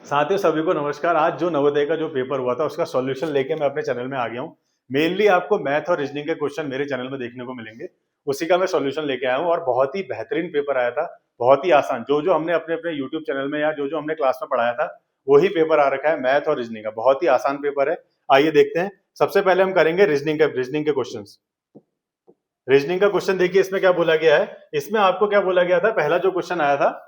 साथियों सभी को नमस्कार। आज जो नवोदय का जो पेपर हुआ था उसका सॉल्यूशन लेके मैं अपने चैनल में आ गया हूँ। मेनली आपको मैथ और रीजनिंग के क्वेश्चन मेरे चैनल में देखने को मिलेंगे, उसी का मैं सॉल्यूशन लेके आया हूँ और बहुत ही बेहतरीन पेपर आया था, बहुत ही आसान। जो जो हमने अपने अपने यूट्यूब चैनल में या जो जो हमने क्लास में पढ़ाया था वही पेपर आ रखा है। मैथ और रीजनिंग का बहुत ही आसान पेपर है। आइए देखते हैं। सबसे पहले हम करेंगे रीजनिंग के क्वेश्चन। रीजनिंग का क्वेश्चन देखिए, इसमें क्या बोला गया है। इसमें आपको क्या बोला गया था, पहला जो क्वेश्चन आया था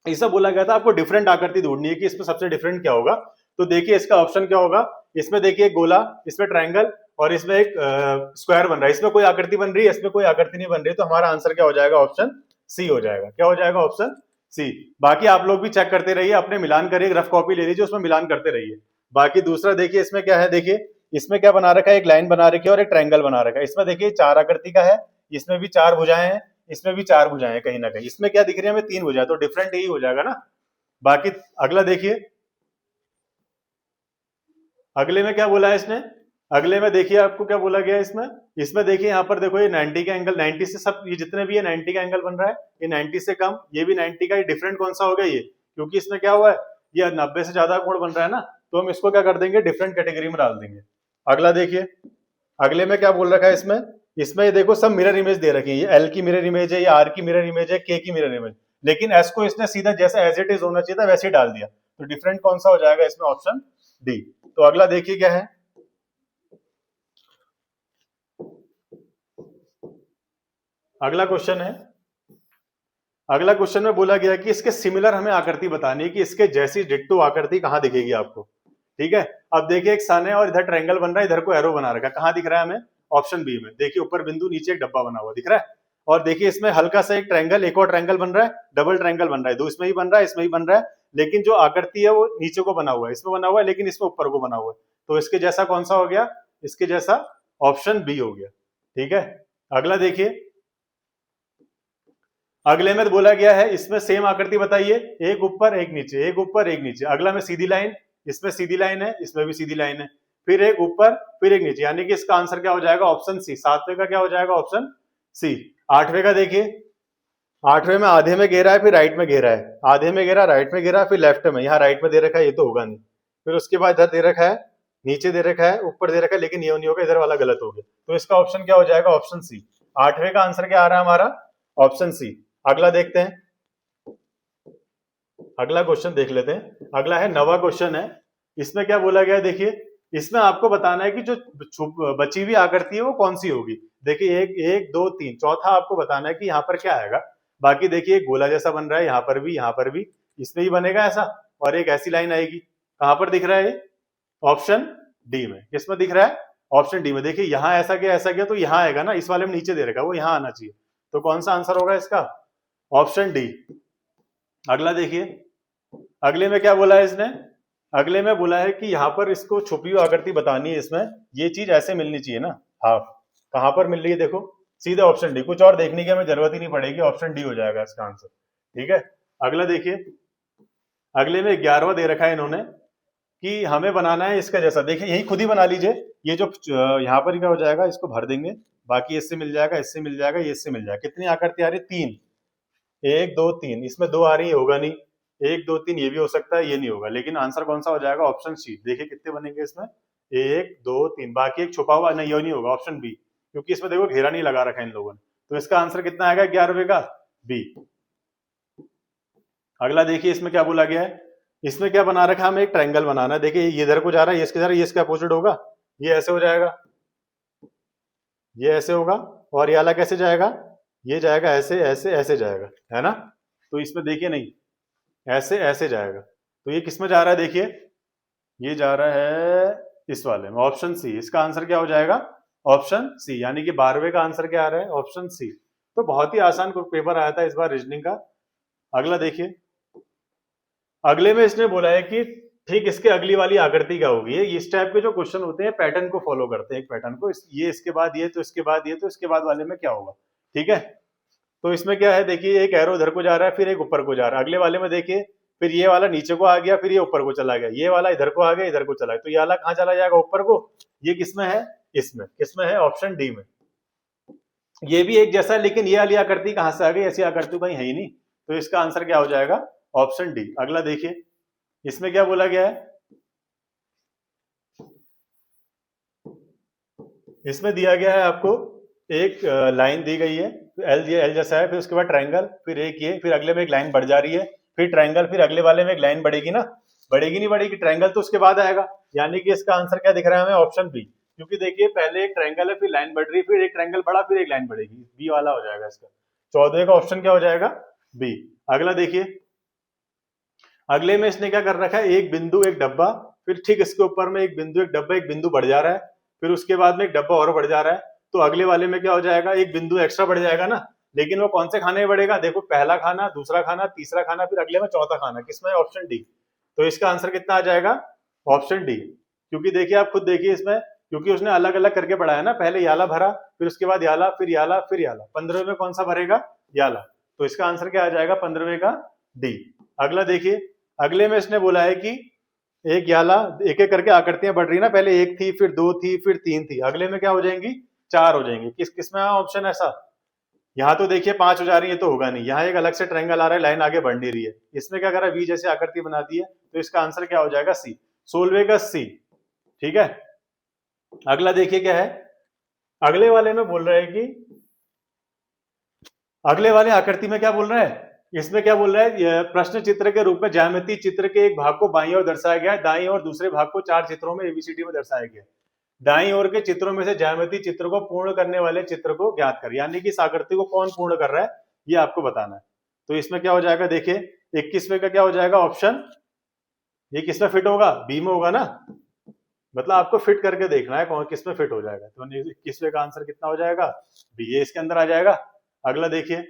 ऐसा बोला गया था आपको डिफरेंट आकृति ढूंढनी है कि इसमें सबसे डिफरेंट क्या होगा। तो देखिए इसका ऑप्शन क्या होगा। इसमें देखिए एक गोला, इसमें ट्रायंगल और इसमें एक स्क्वायर बन रहा है। इसमें कोई आकृति बन रही है, इसमें कोई आकृति नहीं बन रही। तो हमारा आंसर क्या हो जाएगा, ऑप्शन सी हो जाएगा। क्या हो जाएगा, ऑप्शन सी। बाकी आप लोग भी चेक करते रहिए, अपने मिलान करिए, रफ कॉपी ले लीजिए, उसमें मिलान करते रहिए। बाकी दूसरा देखिए इसमें क्या है। देखिए इसमें क्या बना रखा है, एक लाइन बना रखी है और एक ट्रायंगल बना रखा है। इसमें देखिए चार आकृति का है, इसमें भी चार भुजाएं हैं, इसमें भी चार भुजाएं हैं कहीं ना कहीं। इसमें क्या दिख रही है हमें, तीन भुजाएं। तो डिफरेंट यही हो जाएगा ना। बाकी अगला देखिए, अगले में क्या बोला है इसने। अगले में देखिए आपको क्या बोला गया है इसमें। इसमें देखिए यहाँ पर देखो, ये 90 का एंगल, 90 से सब ये जितने भी है 90 का एंगल बन रहा है। ये 90 से कम, ये भी 90 का। ये डिफरेंट कौन सा हो गया ये, क्योंकि इसमें क्या हुआ है, ये 90 से ज्यादा कोण बन रहा है ना। तो हम इसको क्या कर देंगे, डिफरेंट कैटेगरी में डाल देंगे। अगला देखिए, अगले में क्या बोल रखा है इसमें। इसमें ये देखो सब मिरर इमेज दे रखी है। ये एल की मिरर इमेज है, ये आर की मिरर इमेज है, के की मिरर इमेज। लेकिन एस को इसने सीधा जैसा एज इट इज होना चाहिए था वैसे ही डाल दिया। तो डिफरेंट कौन सा हो जाएगा इसमें, ऑप्शन डी। तो अगला देखिए क्या है। अगला क्वेश्चन है, अगला क्वेश्चन में बोला गया कि इसके सिमिलर हमें आकृति बतानी है कि इसके जैसी डिट्टो आकृति कहां दिखेगी आपको। ठीक है। अब देखिए एक सन है और इधर ट्रायंगल बन रहा है, इधर को एरो बना रखा है। कहां दिख रहा है हमें, ऑप्शन बी में। देखिए ऊपर बिंदु, नीचे एक डब्बा बना हुआ दिख रहा है। और देखिए इसमें हल्का सा एक ट्रायंगल, एक और ट्रायंगल बन रहा है, डबल ट्रायंगल बन रहा है। दो इसमें ही बन रहा है, इसमें ही बन रहा है। लेकिन जो आकृति है वो नीचे को बना हुआ है, इसमें बना हुआ है, लेकिन इसमें ऊपर को बना हुआ है। तो इसके जैसा कौन सा हो गया, इसके जैसा ऑप्शन बी हो गया। ठीक है। अगला देखिए, अगले में बोला गया है इसमें सेम आकृति बताइए, एक ऊपर एक नीचे, एक ऊपर एक नीचे। अगला में सीधी लाइन, इसमें सीधी लाइन है, इसमें भी सीधी लाइन है, फिर एक ऊपर फिर एक नीचे। यानी कि इसका आंसर क्या हो जाएगा, ऑप्शन सी। सातवें का क्या हो जाएगा, ऑप्शन सी। आठवें का देखिए, आठवें में आधे में घेरा है, फिर राइट में घेरा है। आधे में घेरा, राइट में घेरा, फिर लेफ्ट में। यहाँ राइट में दे रखा है, ये तो होगा नहीं। फिर उसके बाद इधर दे रखा है, नीचे दे रखा है, ऊपर दे रखा है, लेकिन ये नहीं होगा, इधर वाला गलत हो गया। तो इसका ऑप्शन क्या हो जाएगा, ऑप्शन सी। आठवें का आंसर क्या आ रहा है हमारा, ऑप्शन सी। अगला देखते हैं, अगला क्वेश्चन देख लेते हैं। अगला है नवा क्वेश्चन है। इसमें क्या बोला गया है, देखिए इसमें आपको बताना है कि जो बची हुई आकृति है वो कौन सी होगी। देखिए एक एक दो तीन, चौथा आपको बताना है कि यहाँ पर क्या आएगा। बाकी देखिए गोला जैसा बन रहा है, यहाँ पर भी, यहाँ पर भी, इसमें ही बनेगा ऐसा। और एक ऐसी लाइन आएगी, कहां पर दिख रहा है, ऑप्शन डी में। किसमें दिख रहा है, ऑप्शन डी में। देखिए यहाँ ऐसा क्या, ऐसा क्या, तो यहाँ आएगा ना, इस वाले में नीचे दे रखा है, वो यहाँ आना चाहिए। तो कौन सा आंसर होगा इसका, ऑप्शन डी। अगला देखिए, अगले में क्या बोला है इसने। अगले में बोला है कि यहाँ पर इसको छुपी हुई आकृति बतानी है। इसमें ये चीज ऐसे मिलनी चाहिए ना, हाफ। कहां पर मिल रही है, देखो सीधे ऑप्शन डी। कुछ और देखने की हमें जरूरत ही नहीं पड़ेगी, ऑप्शन डी हो जाएगा इसका आंसर। ठीक है। अगला देखिए, अगले में 11वां दे रखा है इन्होंने कि हमें बनाना है इसका जैसा। देखिए यही खुद ही बना लीजिए। ये जो यहाँ पर क्या हो जाएगा, इसको भर देंगे। बाकी इससे मिल जाएगा, इससे मिल जाएगा, ये इससे मिल जाएगा। कितनी आकृति आ रही है, तीन। एक दो तीन, इसमें दो आ रही है, होगा नहीं। एक दो तीन, ये भी हो सकता है, ये नहीं होगा। लेकिन आंसर कौन सा हो जाएगा, ऑप्शन सी। देखिए कितने बनेंगे इसमें, एक दो तीन। बाकी एक छुपा हुआ नहीं, ये नहीं होगा, ऑप्शन बी। क्योंकि इसमें देखो घेरा नहीं लगा रखा है इन लोगों ने। तो इसका आंसर कितना आएगा, 11वें का बी। अगला देखिए, इसमें क्या बोला गया है। इसमें क्या बना रखा है, हमें एक ट्रायंगल बनाना है। देखिए ये इधर को जा रहा है, ये इसके जा रहा है, ये इसका अपोजिट होगा। ये ऐसे हो जाएगा, ये ऐसे होगा। और ये वाला कैसे जाएगा, ये जाएगा ऐसे ऐसे ऐसे जाएगा, है ना। तो इसमें देखिए नहीं, ऐसे ऐसे जाएगा। तो ये किस में जा रहा है, देखिए ये जा रहा है इस वाले में, ऑप्शन सी। इसका आंसर क्या हो जाएगा, ऑप्शन सी। यानी कि 12वें का आंसर क्या आ रहा है, ऑप्शन सी। तो बहुत ही आसान पेपर आया था इस बार रीजनिंग का। अगला देखिए, अगले में इसने बोला है कि ठीक इसके अगली वाली आकृति क्या होगी। ये इस टाइप के जो क्वेश्चन होते हैं पैटर्न को फॉलो करते हैं, एक पैटर्न को। ये इसके बाद ये, तो इसके बाद ये, तो इसके बाद वाले में क्या होगा। ठीक है। तो इसमें क्या है, देखिए एक एरो इधर को जा रहा है, फिर एक ऊपर को जा रहा है। अगले वाले में देखिए, फिर ये वाला नीचे को आ गया, फिर ये ऊपर को चला गया। ये वाला इधर को आ गया, इधर को चला गया। तो ये वाला कहाँ चला जाएगा, ऊपर को। ये किसमें है, इसमें। किसमें है, ऑप्शन डी में। ये भी एक जैसा है, लेकिन ये वाली आकृति कहां से आ गई, ऐसी आकृति कहीं है ही नहीं। तो इसका आंसर क्या हो जाएगा, ऑप्शन डी। अगला देखिए, इसमें क्या बोला गया है, इसमें दिया गया है आपको एक लाइन दी गई है, एल दिया, एल जैसा है, फिर उसके बाद ट्रायंगल, फिर एक ये, फिर अगले में एक लाइन बढ़ जा रही है, फिर ट्रायंगल, फिर अगले वाले में एक लाइन बढ़ेगी ना, बढ़ेगी नहीं बढ़ेगी, ट्रायंगल तो उसके बाद आएगा, यानी कि इसका आंसर क्या दिख रहा है हमें, ऑप्शन बी। क्योंकि देखिए पहले एक ट्रायंगल है, फिर लाइन बढ़ रही है, फिर एक ट्रायंगल बढ़ा, फिर एक लाइन बढ़ेगी, बी वाला हो जाएगा इसका। 14 का ऑप्शन क्या हो जाएगा, बी। अगला देखिए, अगले में इसने क्या कर रखा है, एक बिंदु एक डब्बा, फिर ठीक इसके ऊपर में एक बिंदु एक डब्बा, एक बिंदु बढ़ जा रहा है, फिर उसके बाद में एक डब्बा और बढ़ जा रहा है, तो अगले वाले में क्या हो जाएगा, एक बिंदु एक्स्ट्रा बढ़ जाएगा ना, लेकिन वो कौन से खाने में बढ़ेगा, देखो पहला खाना, दूसरा खाना, तीसरा खाना, फिर अगले में चौथा खाना, किसमें, ऑप्शन डी। तो इसका आंसर कितना आ जाएगा, ऑप्शन डी। क्योंकि देखिए आप खुद देखिए इसमें, क्योंकि उसने अलग अलग करके बढ़ाया ना, पहले याला भरा, फिर उसके बाद याला, फिर याला, फिर याला, 15वें में कौन सा भरेगा, याला। तो इसका आंसर क्या आ जाएगा, 15वें का डी। अगला देखिए, अगले में इसने बोला है कि एक याला, एक एक करके आकृतियां बढ़ रही ना, पहले एक थी, फिर दो थी, फिर तीन थी, अगले में क्या हो जाएंगी, चार हो जाएंगी। किस किस में ऑप्शन ऐसा, यहाँ तो देखिए 5 हो जा रही है, तो होगा नहीं, यहाँ एक अलग से ट्रायंगल आ रहा है, लाइन आगे बढ़ नहीं रही है, इसमें क्या कर रहा है, वी जैसी आकृति बना दी है, तो इसका आंसर क्या हो जाएगा, सी, 16वें का सी। ठीक है, अगला देखिए क्या है, अगले वाले में बोल रहा है कि, अगले वाले आकृति में क्या बोल रहा है, इसमें क्या बोल रहा है, प्रश्न चित्र के रूप में ज्यामिति चित्र के एक भाग को बाईं ओर दर्शाया गया है, दाईं ओर दूसरे भाग को 4 चित्रों में एबीसीडी में दर्शाया गया है, दाईं ओर के चित्रों में से ज्यामिति चित्र को पूर्ण करने वाले चित्र को ज्ञात कर, यानी कि इस आकृति को कौन पूर्ण कर रहा है, ये आपको बताना है। तो इसमें क्या हो जाएगा, देखिए 21वें का क्या हो जाएगा ऑप्शन, ये किसमें फिट होगा, बी में होगा ना, मतलब आपको फिट करके देखना है कौन किसमें फिट हो जाएगा। तो 21वें का आंसर कितना हो जाएगा, बी, ये इसके अंदर आ जाएगा। अगला देखिए,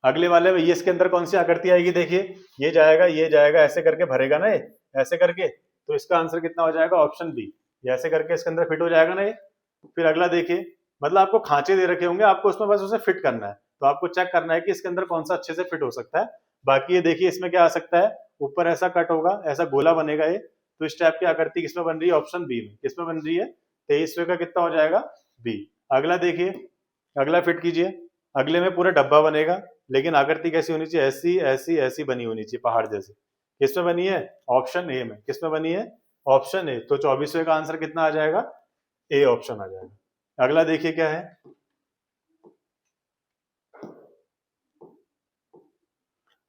अगले वाले में ये इसके अंदर कौन सी आकृति आएगी, देखिए ये जाएगा, ऐसे करके भरेगा ना ये, ऐसे करके, तो इसका आंसर कितना हो जाएगा, ऑप्शन बी, ये ऐसे करके इसके अंदर फिट हो जाएगा ना ये। फिर अगला देखिए, मतलब आपको खांचे दे रखे होंगे, आपको उसमें बस उसे फिट करना है, तो आपको चेक करना है कि इसके अंदर कौन सा अच्छे से फिट हो सकता है। बाकी ये देखिए इसमें क्या आ सकता है, ऊपर ऐसा कट होगा, ऐसा गोला बनेगा ये, तो इस टाइप की आकृति किसमें बन रही है, ऑप्शन बी में, किसमें बन रही है, 23वें का कितना हो जाएगा, बी। अगला देखिए, अगला फिट कीजिए, अगले में पूरा डब्बा बनेगा, लेकिन आकृति कैसी होनी चाहिए, ऐसी ऐसी ऐसी बनी होनी चाहिए, पहाड़ जैसी, किसमें बनी है, ऑप्शन ए में, किसमें बनी है, ऑप्शन ए। तो 24वें का आंसर कितना आ जाएगा, ए ऑप्शन आ जाएगा। अगला देखिए क्या है,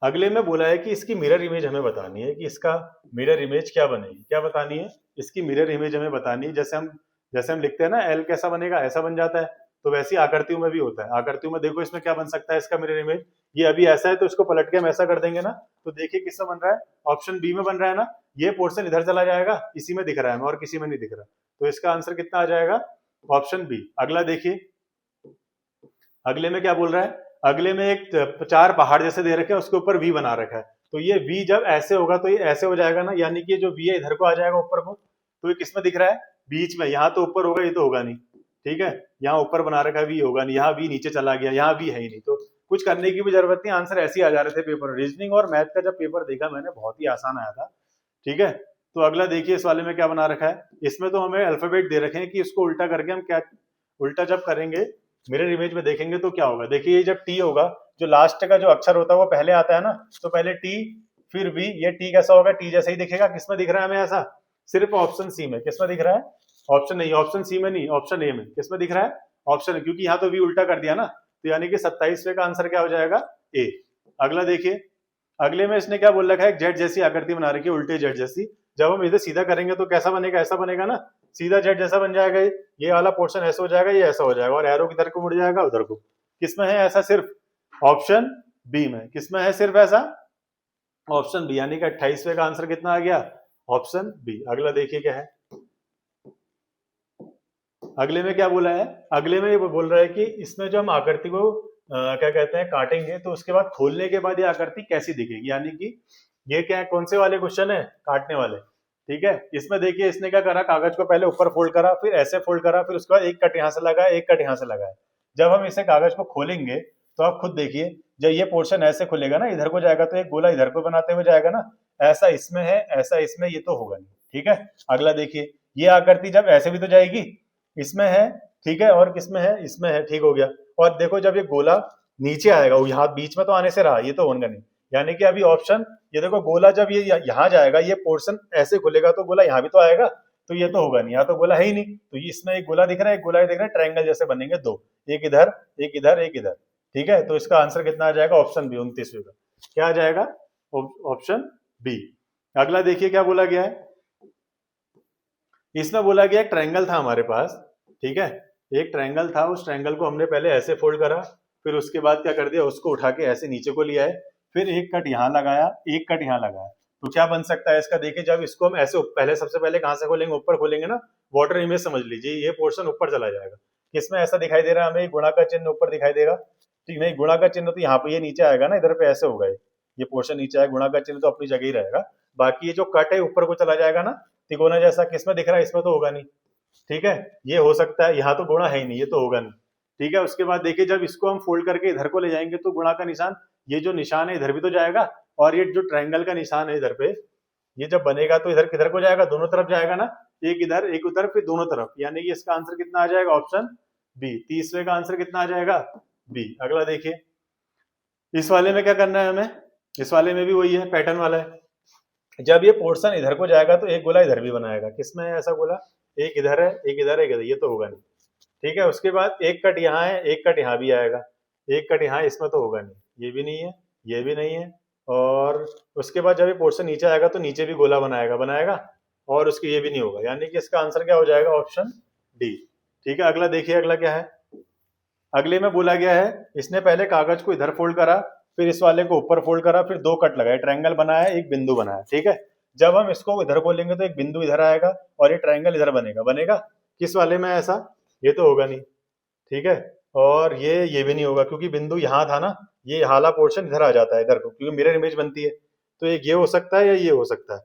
अगले में बोला है कि इसकी मिरर इमेज हमें बतानी है, कि इसका मिरर इमेज क्या बनेगी, क्या बतानी है, इसकी मिरर इमेज हमें बतानी है। जैसे हम लिखते हैं ना, एल कैसा बनेगा, ऐसा बन जाता है, तो वैसी आकृतियों में भी होता है। आकृतियों में देखो इसमें क्या बन सकता है इसका मिरर इमेज, ये अभी ऐसा है तो इसको पलट के हम ऐसा कर देंगे ना, तो देखिए किसमें बन रहा है, ऑप्शन बी में बन रहा है ना, ये पोर्शन इधर चला जाएगा, इसी में दिख रहा है और किसी में नहीं दिख रहा, तो इसका आंसर कितना आ जाएगा, ऑप्शन बी। अगला देखिए, अगले में क्या बोल रहा है, अगले में एक 4 पहाड़ जैसे दे रखे हैं, उसके ऊपर वी बना रखा है, तो ये वी जब ऐसे होगा तो ये ऐसे हो जाएगा ना, यानी कि जो वी है इधर को आ जाएगा ऊपर को, तो ये किसमें दिख रहा है, बीच में, यहाँ तो ऊपर होगा, ये तो होगा नहीं, ठीक है, यहाँ ऊपर बना रखा है, वी होगा नहीं, यहाँ वी नीचे चला गया, यहाँ वी है ही नहीं, तो कुछ करने की भी जरूरत नहीं, आंसर ऐसे ही आ जा रहे थे पेपर। रीजनिंग और मैथ का जब पेपर देखा मैंने, बहुत ही आसान आया था। ठीक है, तो अगला देखिए इस वाले में क्या बना रखा है, इसमें तो हमें अल्फाबेट दे रखे हैं कि इसको उल्टा करके हम क्या, उल्टा जब करेंगे मिरर इमेज में देखेंगे तो क्या होगा, देखिए जब टी होगा, जो लास्ट का जो अक्षर होता है वो पहले आता है ना, तो पहले टी फिर वी, ये टी कैसा होगा, टी जैसा ही दिखेगा, किसमें दिख रहा है हमें ऐसा, सिर्फ ऑप्शन सी में, किसमें दिख रहा है, ऑप्शन नहीं, ऑप्शन सी में नहीं, ऑप्शन ए में, किसमें दिख रहा है, ऑप्शन, क्योंकि यहाँ तो वी उल्टा कर दिया ना, तो यानी कि 27वें का आंसर क्या हो जाएगा, ए। अगला देखिए, अगले में इसने क्या बोल रखा है, जेड जैसी आकृति बना रखी है, उल्टे जेड जैसी, जब हम इसे सीधा करेंगे तो कैसा बनेगा, ऐसा बनेगा ना, सीधा जेड जैसा बन जाएगा, ये वाला पोर्शन ऐसा हो जाएगा, ये ऐसा हो जाएगा, और एरो किधर को मुड़ जाएगा, उधर को। किसमें है ऐसा, सिर्फ ऑप्शन बी में, किसमें है सिर्फ ऐसा, ऑप्शन बी, यानी कि 28वें का आंसर कितना आ गया, ऑप्शन बी। अगला देखिए क्या है, अगले में क्या बोला है, अगले में ये बोल रहा है कि इसमें जो हम आकृति को क्या कहते हैं काटेंगे, तो उसके बाद खोलने के बाद ये आकृति कैसी दिखेगी, यानी कि ये क्या है, कौन से वाले क्वेश्चन है, काटने वाले। ठीक है, इसमें देखिए इसने क्या करा, कागज को पहले ऊपर फोल्ड करा, फिर ऐसे फोल्ड करा, फिर उसके बाद एक कट यहाँ से लगाया, एक कट यहाँ से लगाया। जब हम इसे कागज को खोलेंगे तो आप खुद देखिए, जब ये पोर्शन ऐसे खुलेगा ना, इधर को जाएगा तो एक गोला इधर को बनाते हुए जाएगा ना, ऐसा इसमें है, ऐसा इसमें, ये तो होगा नहीं। ठीक है, अगला देखिए, ये आकृति जब ऐसे भी तो जाएगी, इसमें है, ठीक है, और किसमें है, इसमें है, ठीक हो गया। और देखो जब ये गोला नीचे आएगा, यहाँ बीच में तो आने से रहा, ये तो होगा नहीं, यानी कि अभी ऑप्शन, ये देखो गोला जब ये यहाँ जाएगा, ये पोर्शन ऐसे खुलेगा तो गोला यहाँ भी तो आएगा, तो ये तो होगा नहीं, यहाँ तो गोला है ही नहीं, तो ये इसमें एक गोला दिख रहा है, एक गोला दिख रहा है, ट्रायंगल जैसे बनेंगे दो, एक इधर एक इधर एक इधर। ठीक है, तो इसका आंसर कितना आ जाएगा? ऑप्शन बी, 29वें का। क्या आ जाएगा? Option B. अगला देखिए क्या बोला गया है, इसमें बोला गया एक ट्रायंगल था हमारे पास। ठीक है, एक ट्रायंगल था, उस ट्रायंगल को हमने पहले ऐसे फोल्ड करा, फिर उसके बाद क्या कर दिया, उसको उठा के ऐसे नीचे को लिया है, फिर एक कट यहाँ लगाया, एक कट यहाँ लगाया, तो क्या बन सकता है इसका? देखिए, जब इसको हम ऐसे पहले सबसे पहले कहां से खोलेंगे? ऊपर खोलेंगे ना, वाटर इमेज समझ लीजिए, ये पोर्शन ऊपर चला जाएगा। किसमें ऐसा दिखाई दे रहा है हमें? गुणा का चिन्ह ऊपर दिखाई देगा। ठीक नहीं, गुणा का चिन्ह तो यहाँ पे ये नीचे आएगा ना, इधर पे ऐसे होगा, ये पोर्शन नीचे आएगा, गुणा का चिन्ह तो अपनी जगह ही रहेगा, बाकी ये जो कट है ऊपर को चला जाएगा ना, तिकोना जैसा। किसमें दिख रहा है? इसमें तो होगा नहीं। ठीक है, ये हो सकता है, यहाँ तो गुणा है ही नहीं, ये तो होगा नहीं। ठीक है, उसके बाद देखिए, जब इसको हम फोल्ड करके इधर को ले जाएंगे तो गुणा का निशान, ये जो निशान है इधर भी तो जाएगा, और ये जो ट्रायंगल का निशान है इधर पे, ये जब बनेगा तो इधर किधर को जाएगा? दोनों तरफ जाएगा ना, एक इधर एक उधर, फिर दोनों तरफ, यानी कि इसका आंसर कितना आ जाएगा? Option B. 30वें का आंसर कितना आ जाएगा? बी। अगला देखिए, इस वाले में क्या करना है हमें? इस वाले में भी वही है, पैटर्न वाला है। जब ये पोर्शन इधर को जाएगा तो एक गोला इधर भी बनाएगा। किसमें है ऐसा गोला? एक इधर है, एक इधर, एक इधर, ये तो होगा नहीं। ठीक है, उसके बाद एक कट यहाँ है, एक कट यहाँ भी आएगा, एक कट यहाँ, इसमें तो होगा नहीं, ये भी नहीं है, ये भी नहीं है, और उसके बाद जब ये पोर्शन नीचे आएगा तो नीचे भी गोला बनाएगा, और उसके ये भी नहीं होगा, यानी कि इसका आंसर क्या हो जाएगा? Option D. ठीक है, अगला देखिए, अगला क्या है? अगले में बोला गया है, इसने पहले कागज को इधर फोल्ड करा, फिर इस वाले को ऊपर फोल्ड करा, फिर दो कट लगाए, ट्रायंगल बनाया, एक बिंदु बनाया। ठीक है, जब हम इसको इधर खोलेंगे तो एक बिंदु इधर आएगा और ये ट्रायंगल इधर बनेगा। किस वाले में ऐसा? ये तो होगा नहीं। ठीक है, और ये भी नहीं होगा, क्योंकि बिंदु यहाँ था ना, ये हाला पोर्शन इधर आ जाता है इधर को, क्योंकि मिरर इमेज बनती है, तो एक ये हो सकता है या ये हो सकता है।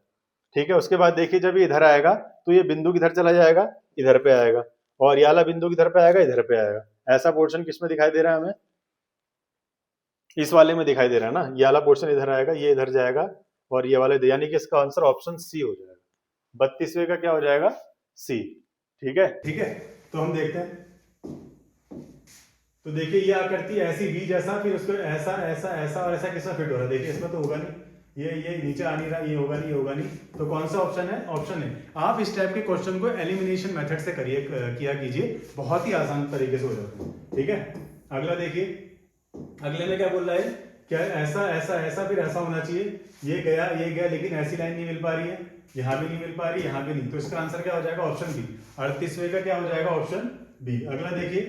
ठीक है, उसके बाद देखिए, जब ये इधर आएगा तो ये बिंदु किधर चला जाएगा? इधर पे आएगा, और ये वाला बिंदु किधर पे आएगा? इधर पे आएगा। ऐसा पोर्शन किसमें दिखाई दे रहा है हमें? इस वाले में दिखाई दे रहा है ना, ये वाला पोर्शन इधर आएगा, ये इधर जाएगा, और ये वाले, यानी कि इसका आंसर ऑप्शन सी हो जाएगा। 32वें का क्या हो जाएगा? सी। ठीक है, तो हम देखते हैं, तो देखिए ये आकृति ऐसी वी जैसा, फिर उसको ऐसा ऐसा ऐसा और ऐसा किसमें फिट हो रहा है? देखिए, इसमें तो होगा नहीं, ये नीचे आ नहीं रहा, ये होगा नहीं, ये होगा नहीं, तो कौन सा ऑप्शन है? ऑप्शन है। आप इस टाइप के क्वेश्चन को एलिमिनेशन मेथड से किया कीजिए, बहुत ही आसान तरीके से हो जाता है। ठीक है, अगला देखिए, अगले में क्या बोल रहा है? क्या ऐसा ऐसा ऐसा फिर ऐसा होना चाहिए, ये गया, लेकिन ऐसी लाइन नहीं मिल पा रही है, यहाँ भी नहीं मिल पा रही, यहाँ भी नहीं, तो इसका आंसर क्या हो जाएगा? Option B. 38वें का क्या हो जाएगा? Option B. अगला देखिए,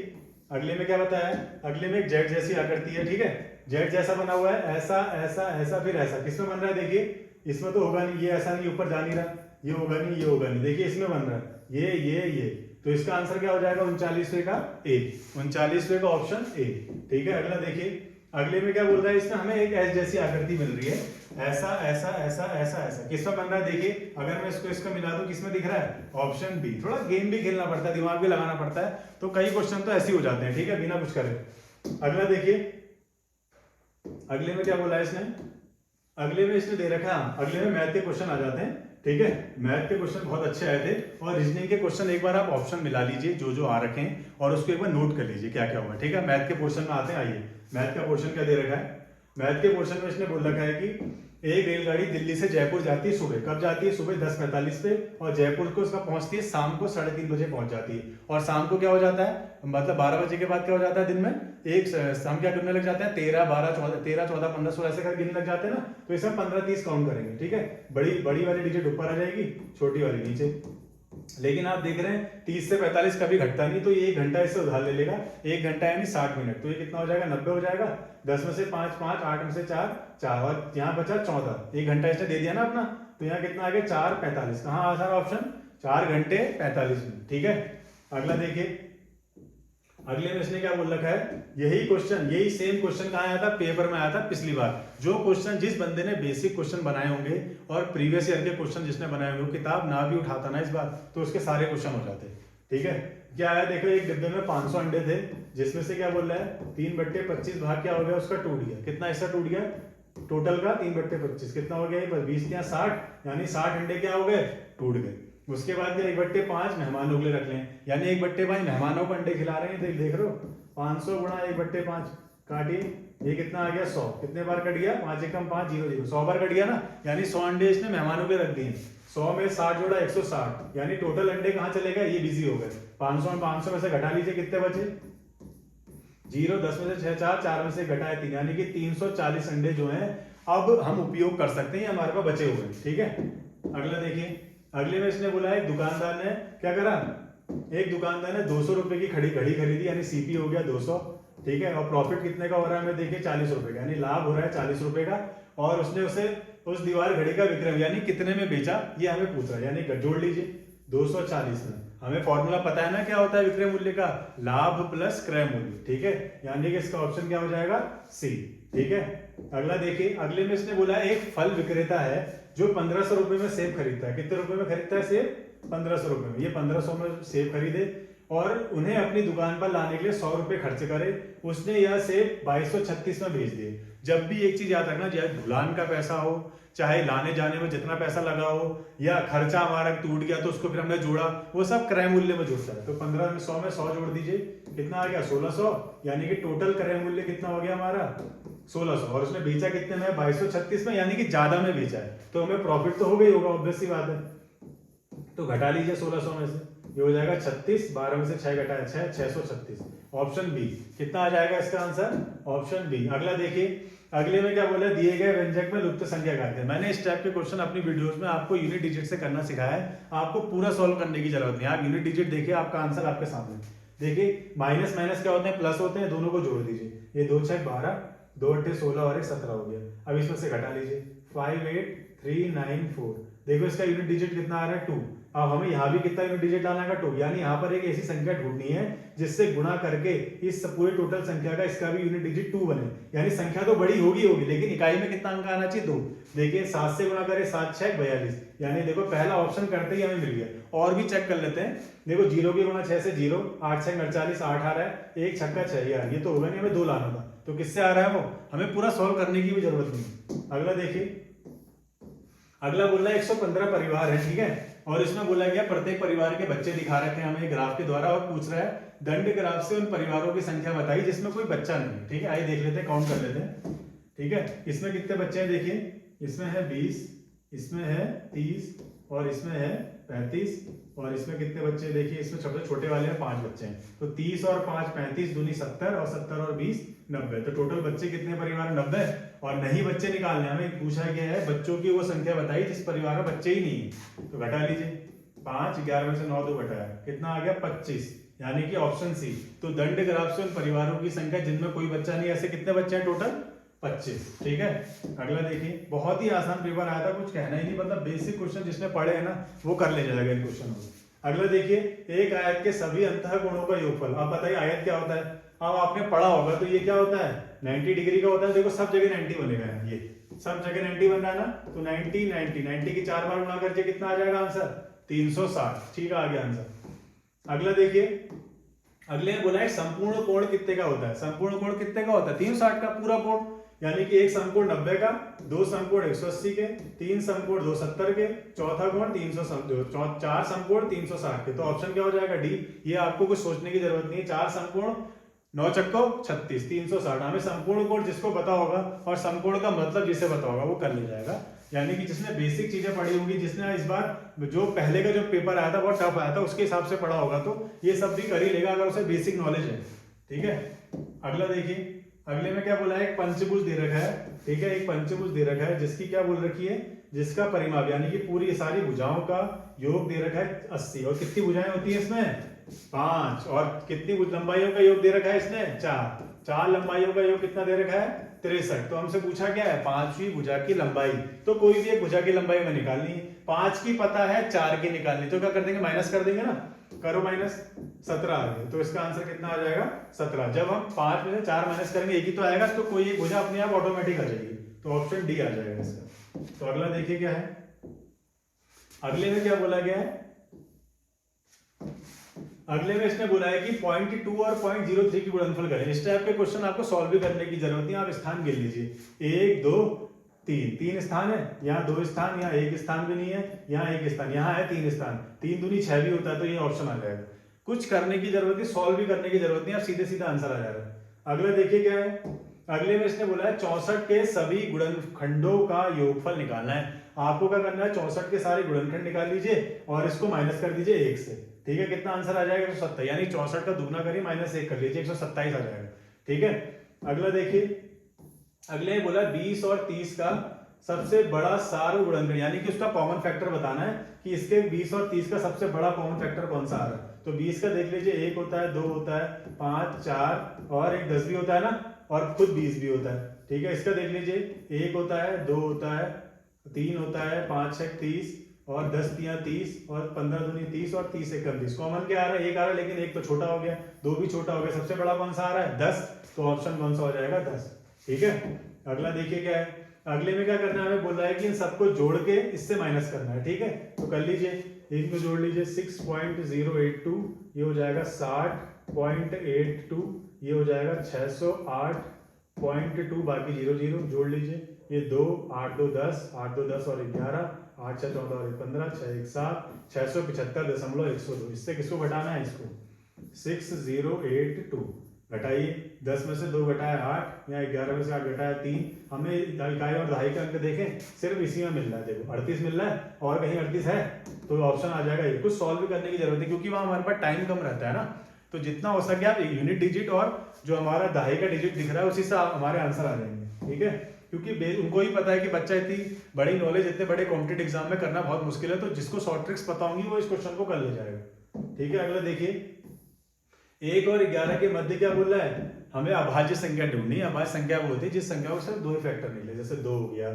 अगले में क्या बताया है? अगले में एक जेड जैसी आकृति है। ठीक है, जेड जैसा बना हुआ है, ऐसा ऐसा ऐसा फिर ऐसा, किसमें बन रहा है? देखिए, इसमें तो होगा नहीं, ये ऐसा नहीं, ऊपर जा नहीं रहा, ये होगा नहीं, ये होगा नहीं, देखिए इसमें बन रहा है ये, तो इसका आंसर क्या हो जाएगा? 39वें का ए। 39वें का ऑप्शन ए। ठीक है, अगला देखिए, अगले में क्या बोल रहा है? इसमें हमें एक एस जैसी आकृति मिल रही है, ऐसा ऐसा ऐसा ऐसा ऐसा, किसमें बन रहा है? देखिए, अगर मैं इसको मिला दूं, किसमें दिख रहा है? Option B. थोड़ा गेम भी खेलना पड़ता है, दिमाग भी लगाना पड़ता है, तो कई क्वेश्चन तो ऐसे ही हो जाते हैं। ठीक है, बिना कुछ करे। अगला देखिए, अगले में क्या बोला है इसने? अगले में इसने दे रखा है, अगले में मैथ के क्वेश्चन आ जाते हैं। ठीक है, मैथ के क्वेश्चन बहुत अच्छे आए थे, और रीजनिंग के क्वेश्चन एक बार आप ऑप्शन मिला लीजिए जो आ रखे हैं, और उसको एक बार नोट कर लीजिए क्या क्या हुआ। ठीक है, मैथ के पोर्शन में आते हैं। आइए, मैथ का पोर्शन क्या दे रखा है? मैथ के पोर्शन में इसने बोल रखा है कि एक रेलगाड़ी दिल्ली से जयपुर जाती है सुबह, कब जाती है? सुबह 10:45 पे, और जयपुर को उसका पहुंचती है शाम को 3:30 बजे पहुंच जाती है, और शाम को क्या हो जाता है? मतलब 12 बजे के बाद क्या हो जाता है? दिन में एक शाम क्या गिनने लग जाते हैं? 13, 12, 14, 15, 16 ऐसे कर गिनने लग जाते हैं ना, तो इसमें 15, 30 काउंट करेंगे। ठीक है, बड़ी वाली डिजिट ऊपर आ जाएगी, छोटी वाली नीचे। लेकिन आप देख रहे हैं 30 से 45 कभी घटता नहीं, तो ये 1 घंटा इससे उधार ले लेगा, 1 घंटा यानी 60 मिनट, तो ये कितना हो जाएगा? 90 हो जाएगा। 10 में से 5 5, 8 में से 4 4, और यहाँ बचा 14, 1 घंटा इसने दे दिया ना अपना, तो यहाँ कितना आ गया? 4:45। कहाँ आ सारा ऑप्शन? 4 घंटे 45 मिनट। ठीक है, अगला देखिए, अगले में इसने क्या बोल रखा है? यही सेम क्वेश्चन कहाँ आया था? पेपर में आया था पिछली बार। जो क्वेश्चन जिस बंदे ने बेसिक क्वेश्चन बनाए होंगे और प्रीवियस ईयर के क्वेश्चन जिसने बनाए होंगे, किताब ना भी उठाता ना इस बार, तो उसके सारे क्वेश्चन हो जाते। ठीक है, क्या आया देखो, एक डिब्बे में 500 अंडे थे, जिसमें से क्या बोल रहा है? 3/25 भाग क्या हो गया उसका? टूट गया। कितना हिस्सा टूट गया टोटल का? 3/25, कितना हो गया? 20 या 60, यानी 60 अंडे क्या हो गए? टूट गए। उसके बाद 1/5 मेहमानों के लिए रख लें, यानी 1/5 मेहमानों को अंडे खिला रहे हैं। देख रहे हो, 500 गुणा 1/5 काटिए, ये कितना आ गया 100, कितने बार कट गया 5 एकम 5 0 0, 100 बार कट गया ना, यानी 100 अंडे इसने मेहमानों के रख दिए। 100 में 60 जोड़ा 160, यानी टोटल अंडे कहाँ चले गए, ये बिजी हो गए। 500 में से घटा लीजिए कितने बचे, 0, 10 में से 6 4, 4 में से घटाए 3, यानी कि 340 अंडे जो हैं अब हम उपयोग कर सकते हैं, हमारे पास बचे हुए हैं। ठीक है, अगला देखिए, अगले में इसने बोला एक दुकानदार ने क्या करा, एक दुकानदार ने 200 रुपए की घड़ी खरीदी, यानी सीपी हो गया 200। ठीक है, और प्रॉफिट कितने का हो रहा है हमें देखिए 40 रुपए का, यानी लाभ हो रहा है 40 रुपए का। और उसने उसे उस दीवार घड़ी का विक्रय यानी कितने में बेचा, ये हमें पूछ रहा है, यानी जोड़ लीजिए 240 में। हमें फॉर्मूला पता है ना क्या होता है विक्रय मूल्य का, लाभ प्लस क्रय मूल्य। ठीक है, यानी कि इसका ऑप्शन क्या हो जाएगा, सी। ठीक है, अगला देखिए, अगले में इसने बोला एक फल विक्रेता है जो 1500 रुपए में सेब खरीदता है। कितने रुपए में खरीदता है सेब, 1500 रुपए में। ये 1500 में सेब खरीदे और उन्हें अपनी दुकान पर लाने के लिए 100 रुपए खर्च करे। उसने यह सेब 2236 में भेज दिए। जब भी एक चीज याद रखना, चाहे ढुलान का पैसा हो, चाहे लाने जाने में जितना पैसा लगा हो, या खर्चा हमारा टूट गया तो उसको फिर हमने जोड़ा, वो सब क्रय मूल्य में जुड़ता है। तो 15 में 100 में 100 जोड़ दीजिए, कितना आ गया 1600, यानी कि टोटल क्रय मूल्य कितना हो गया हमारा 1600। और उसने बेचा कितने में, 2236 में, यानी कि ज्यादा में बेचा है, तो हमें प्रॉफिट तो हो गई होगा, ऑब्वियस सी बात है। तो घटा लीजिए 1600 में से, ये हो जाएगा 36, 12 में से 6 घटाया 6, 636। ऑप्शन बी, कितना आ जाएगा इसका आंसर, ऑप्शन बी। अगला देखिए, अगले में क्या बोला, दिए गए व्यंजक में लुप्त संख्या काटते हैं। मैंने इस टाइप के क्वेश्चन अपनी वीडियोस में आपको यूनिट डिजिट से करना सिखाया है, आपको पूरा सॉल्व करने की जरूरत नहीं। आप यूनिट डिजिट देखिए, आपका आंसर आपके सामने। देखिए माइनस माइनस क्या होते हैं, प्लस होते हैं, दोनों को जोड़ दीजिए। ये 2 6 12, 2 8 16 और 1 17 हो गया। अब इसमें से घटा लीजिए 58394। देखो इसका यूनिट डिजिट कितना आ रहा है 2। अब हमें यहाँ भी कितना यूनिट डिजिट लाना है 2, यानी यहाँ पर एक ऐसी संख्या ढूंढनी है जिससे गुणा करके इस पूरे टोटल संख्या का इसका भी यूनिट डिजिट 2 बने। यानी संख्या तो बड़ी होगी लेकिन इकाई में कितना अंक आना चाहिए 2। देखिए 7 से गुणा करें 7 6 42, यानी देखो पहला ऑप्शन करते ही हमें मिल गया। और भी चेक कर लेते हैं, देखो 0 की गुणा 6 से 0, 8 6 48, 8 आ रहा है, 1 छक्का 6 यार, ये तो होगा नहीं, हमें 2 लाना था। तो किससे आ रहा है वो, हमें पूरा सॉल्व करने की भी जरूरत नहीं। अगला देखिए, अगला बोल रहा है 115 परिवार है। ठीक है, और इसमें बोला गया प्रत्येक परिवार के बच्चे दिखा रखे हैं हमें ग्राफ के द्वारा, और पूछ रहा है दंड ग्राफ से उन परिवारों की संख्या बताई जिसमें कोई बच्चा नहीं है। ठीक है, आइए देख लेते हैं, काउंट कर लेते हैं। ठीक है, इसमें कितने बच्चे हैं देखिए, इसमें है 20, इसमें है 30, और इसमें है 35, और इसमें कितने बच्चे देखिए, इसमें सबसे छोटे वाले में 5 बच्चे हैं। तो 30 और 5 35 दूनी 70, और 70 और 20 90। तो टोटल बच्चे कितने परिवार 90। और नहीं बच्चे निकालने, हमें पूछा गया है बच्चों की वो संख्या बताई जिस परिवार में बच्चे ही नहीं है। तो घटा लीजिए 5, 11 में से 9 2 घटाया, कितना आ गया 25, यानी कि ऑप्शन सी। तो दंड ग्राफ से उन परिवारों की संख्या जिनमें कोई बच्चा नहीं, ऐसे कितने बच्चे हैं टोटल 25। ठीक है, अगला देखिए, बहुत ही आसान पेपर आया था, कुछ कहना ही नहीं, मतलब बेसिक क्वेश्चन जिसने पढ़े हैं ना वो कर ले जाएगा इन क्वेश्चन को। अगला देखिए, एक आयत के सभी अंतः कोणों का योगफल। आप बताइए आयत क्या होता है, अब आपने पढ़ा होगा तो ये क्या होता है 90 डिग्री का होता है। देखो सब जगह 90 बनेगा, ये सब जगह 90 बन रहा है ना, तो 90 90 90 की 4 बार गुणा करके कितना आ जाएगा आंसर 360। ठीक है, आ गया आंसर। अगला देखिए, अगले ने बोला है संपूर्ण कोण कितने का होता है। संपूर्ण कोण कितने का होता है 360 का पूरा कोण, यानी कि एक समकोण 90 का, 2 समकोण 180 के, 3 समकोण 270 के, चौथा कोण 4 समकोण 360 के। तो ऑप्शन क्या हो जाएगा डी। ये आपको कुछ सोचने की जरूरत नहीं है, 4 समकोण 9 चक्को 36, 360। हमें संपूर्ण कोण जिसको पता होगा और समकोण का मतलब जिसे पता होगा वो कर ले जाएगा। यानी कि जिसने बेसिक चीजें पढ़ी होंगी, जिसने इस बार जो पहले का जो पेपर आया था बहुत टफ आया था, उसके हिसाब से पढ़ा होगा तो ये सब भी कर ही लेगा अगर उसे बेसिक नॉलेज है। ठीक है, अगला देखिए, अगले में क्या बोला है, एक पंचभुज दे रखा है। ठीक है, एक पंचभुज दे रखा है जिसकी क्या बोल रखी है, जिसका परिमाप यानी कि पूरी सारी भुजाओं का योग दे रखा है 80। और कितनी भुजाएं होती है इसमें 5, और कितनी लंबाइयों का योग दे रखा है इसने 4 लंबाइयों का योग कितना दे रखा है 63। तो हमसे पूछा क्या है 5वीं भुजा की लंबाई। तो कोई भी एक भुजा की लंबाई में निकालनी है, 5 की पता है 4 की निकालनी, तो क्या कर देंगे माइनस कर देंगे ना, करो माइनस, 17 आ गया। तो इसका आंसर कितना आ जाएगा 17। जब हम 5 में से 4 माइनस करेंगे एक ही तो आएगा, तो कोई एक भुजा अपने आप ऑटोमेटिक आ जाएगी। तो ऑप्शन डी आ जाएगा इसका। तो अगला देखिए क्या है, अगले में क्या बोला गया है, अगले में इसने बोला है कि 0.2 और 0.03 की गुणनफल करें। इस टाइप के क्वेश्चन आपको सॉल्व भी करने की जरूरत नहीं, आप स्थान गिन लीजिए 1 2 3 स्थान है, यहाँ 2 स्थान, यहाँ 1 स्थान भी नहीं है, यहाँ 1 स्थान, यहाँ है 3 स्थान, 3 दूनी 6 भी होता है, तो ये ऑप्शन आ जाएगा। कुछ करने की जरूरत नहीं, सॉल्व भी करने की जरूरत नहीं, आप सीधे सीधा आंसर आ जाएगा। अगला देखिए क्या है, अगले में इसने बोला है 64 के सभी गुणनखंडों का योगफल निकालना है। आपको क्या करना है, 64 के सारे गुणनखंड निकाल लीजिए और इसको माइनस कर दीजिए 1 से। ठीक है, कितना आंसर आ जाएगा 127, यानी 64 का दुगना करिए -1 कर लीजिए 127 आ जाएगा। ठीक है, अगला देखिए, अगले में बोला 20 और 30 का सबसे बड़ा सार गुणनखंड, यानी कि उसका कॉमन फैक्टर बताना है कि इसके 20 और 30 का सबसे बड़ा कॉमन फैक्टर कौन सा आ रहा है। तो 20 का देख लीजिए, 1 होता है, 2 होता है, 5, 4 और एक 10 भी होता है ना, और खुद 20 भी होता है। ठीक है, इसका देख लीजिए, 1 होता है, 2 होता है, 3 होता है, 5 6 30 और 10 3 30 और 15 दूनी 30 और 30 1 30। कॉमन क्या आ रहा है, 1 आ रहा है, लेकिन 1 तो छोटा हो गया, 2 भी छोटा हो गया, सबसे बड़ा कौन सा आ रहा है 10। तो ऑप्शन कौन सा हो जाएगा 10। ठीक है, अगला देखिए क्या है, अगले में क्या करना है, हमें बोल रहा है कि इन सबको जोड़ के इससे माइनस करना है। ठीक है, तो कर लीजिए, इनको जोड़ लीजिए, 6.082 ये हो जाएगा 60.82, ये हो जाएगा 608.2, बाकी 0 0 जोड़ लीजिए, ये 2 8 2 10 8 2 10 और 11 8 6 14 और 1 15 6 1 7 675.102। इससे किसको घटाना है, इसको 6082 घटाइए, 10 में से 2 घटाया 8, या 11 में से 8 घटाया 3। हमें इकाई और दहाई का अंक देखें, सिर्फ इसी में मिल रहा है, देखो 38 मिल रहा है, और कहीं 38 है तो ऑप्शन आ जाएगा ये। कुछ सॉल्व भी करने की जरूरत है, क्योंकि वहां हमारे पास टाइम कम रहता है ना, तो जितना हो सके आप यूनिट डिजिट और जो हमारा दहाई का डिजिट दिख रहा है उसी से हमारे आंसर आ जाएंगे। ठीक है, क्योंकि उनको ही पता है कि बच्चा इतनी बड़ी नॉलेज इतने बड़े कॉम्पिटेटिव एग्जाम में करना बहुत मुश्किल है, तो जिसको शॉर्ट ट्रिक्स पता होंगी वो इस क्वेश्चन को कर ले जाएगा। ठीक है, अगला देखिए, 1 और 11 के मध्य क्या बोल रहा है, हमें अभाज्य संख्या ढूंढनी है। अभाज्य संख्या वो होती है जिस संख्या को सिर्फ 2 ही फैक्टर निकले, जैसे 2 हो गया।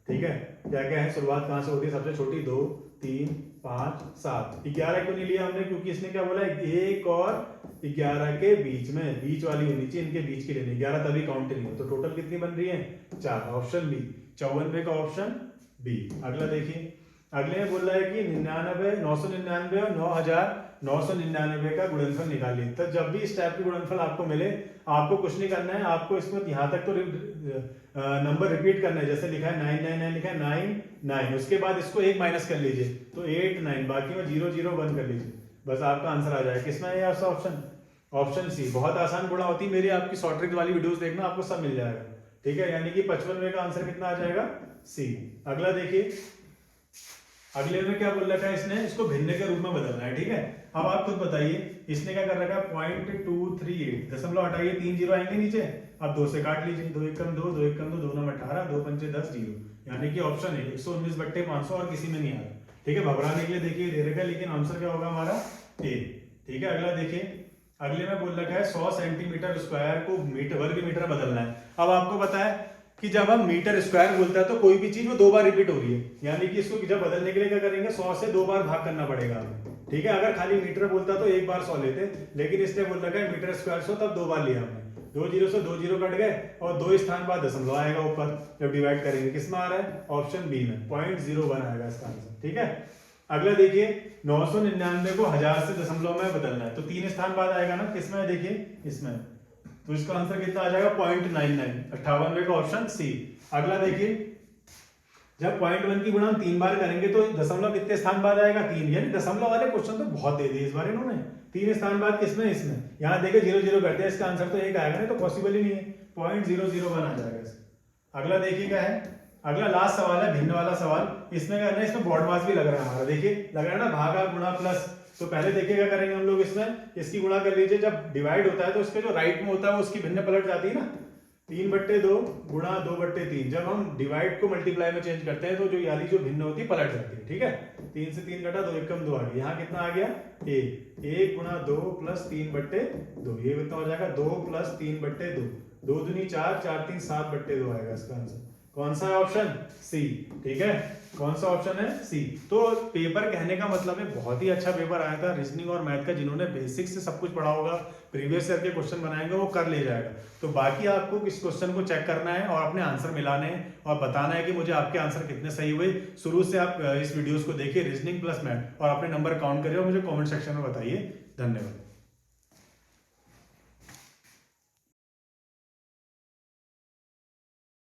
ठीक है, क्या क्या है, शुरुआत कहां से होती है, सबसे छोटी 2 3 5 7। 11 क्यों नहीं लिया हमने, क्योंकि इसने क्या बोला, 1 और 11 के बीच में, बीच वाली होनी चाहिए, इनके बीच की लेनी, 11 तभी काउंट नहीं हो। तो टोटल कितनी बन रही है 4, ऑप्शन बी 94 का ऑप्शन बी। अगला देखिए, अगले में बोल रहा है कि 99 999 और 9999 का गुणनफल निकालिए। तो जब भी इस टाइप के गुणनफल आपको मिले, आपको कुछ नहीं करना है, आपको इसमें यहाँ तक तो नंबर रिपीट करना है। जैसे लिखा है 999 लिखा है 99, उसके बाद इसको 1 माइनस कर लीजिए तो 8 9, बाकी में 0 0 1 कर लीजिए, बस आपका आंसर आ जाएगा। किसमें है आपका ऑप्शन, ऑप्शन सी। बहुत आसान गुणा होती है, मेरी आपकी शॉर्ट ट्रिक वाली वीडियोस देखना, आपको सब मिल जाएगा। ठीक है, यानी कि 55 का आंसर कितना आ जाएगा, सी। अगला देखिए, अगले में क्या बोल रखा है इसने, इसको भिन्न के रूप में बदलना है। ठीक है, अब आप खुद बताइए, इसने क्या कर रखा है 0.238, दशमलव हटाइए, 3 0 आएंगे नीचे, अब 2 से काट लीजिए, 2 1 2 2 1 2 2 9 18 2 5 10 0, यानी कि ऑप्शन है 119/500 और किसी में नहीं आ रहा। ठीक है, घबराने के लिए देखिए दे रखा है, लेकिन आंसर क्या होगा हमारा ए। ठीक है, अगला देखिए, अगले में बोल रखा है 100 सेंटीमीटर स्क्वायर को वर्ग मीटर बदलना है। अब आपको पता है कि जब हम मीटर स्क्वायर बोलता है तो कोई भी चीज वो 2 बार रिपीट हो रही है, यानी कि इसको जब बदलने के लिए क्या करेंगे, 100 से 2 बार भाग करना पड़ेगा हमें। ठीक है, अगर खाली मीटर बोलता तो 1 बार 100 लेते, लेकिन इसने बोल रखा है मीटर स्क्वायर 100, तब 2 बार लिया हमने। 2 0 से 2 0 कट गए और 2 स्थान बाद दशमलव आएगा ऊपर, जब डिवाइड करेंगे। किसमें आ रहा है, ऑप्शन बी में 0.01 आएगा इसका आंसर। ठीक है, अगला देखिए, 999 को 1000 से दशमलव में बदलना है, तो 3 स्थान बाद आएगा ना, किसमें देखिए इसमें, तो इसका आंसर कितना आ जाएगा 0.99, 98 का ऑप्शन सी। अगला देखिए, जब 0.1 की गुणा हम 3 बार करेंगे तो दशमलव कितने स्थान बाद आएगा 3, यानी दशमलव वाले क्वेश्चन तो बहुत दे दिए इस बार इन्होंने। 3 स्थान बाद किसमें, इसमें, यहाँ देखिए 0 0 करते हैं, इसका आंसर तो 1 आएगा ना, तो पॉसिबल ही नहीं है, 0.001 आ जाएगा इसका। अगला देखिए क्या है, अगला लास्ट सवाल है भिन्न वाला सवाल। इसमें क्या करना है, इसमें ब्रॉड मास भी लग रहा है हमारा, देखिए लग रहा है ना, भागा गुणा प्लस। तो पहले देखिए क्या करेंगे हम लोग, इसमें इसकी गुणा कर लीजिए, जब डिवाइड होता है तो उसके जो राइट में होता है वो उसकी भिन्न पलट जाती है ना, 3/2 गुणा 2/3। जब हम डिवाइड को मल्टीप्लाई में चेंज करते हैं तो जो याली जो भिन्न होती है पलट जाती है। ठीक है, 3 से 3 घटा, 2 1 2 आ गया, यहाँ कितना आ गया 1 गुणा 2 प्लस 3/2, ये कितना हो जाएगा 2 प्लस 3/2, 2 दूनी 4 4 3 7/2 आएगा इसका आंसर। कौन सा है ऑप्शन सी। ठीक है, कौन सा ऑप्शन है सी। तो पेपर कहने का मतलब है बहुत ही अच्छा पेपर आया था रीजनिंग और मैथ का, जिन्होंने बेसिक से सब कुछ पढ़ा होगा, प्रीवियस ईयर के क्वेश्चन बनाएंगे वो कर ले जाएगा। तो बाकी आपको इस क्वेश्चन को चेक करना है और अपने आंसर मिलाने हैं और बताना है कि मुझे आपके आंसर कितने सही हुए। शुरू से आप इस वीडियोस को देखिए रीजनिंग प्लस मैथ और अपने नंबर काउंट करिए और मुझे कॉमेंट सेक्शन में बताइए। धन्यवाद।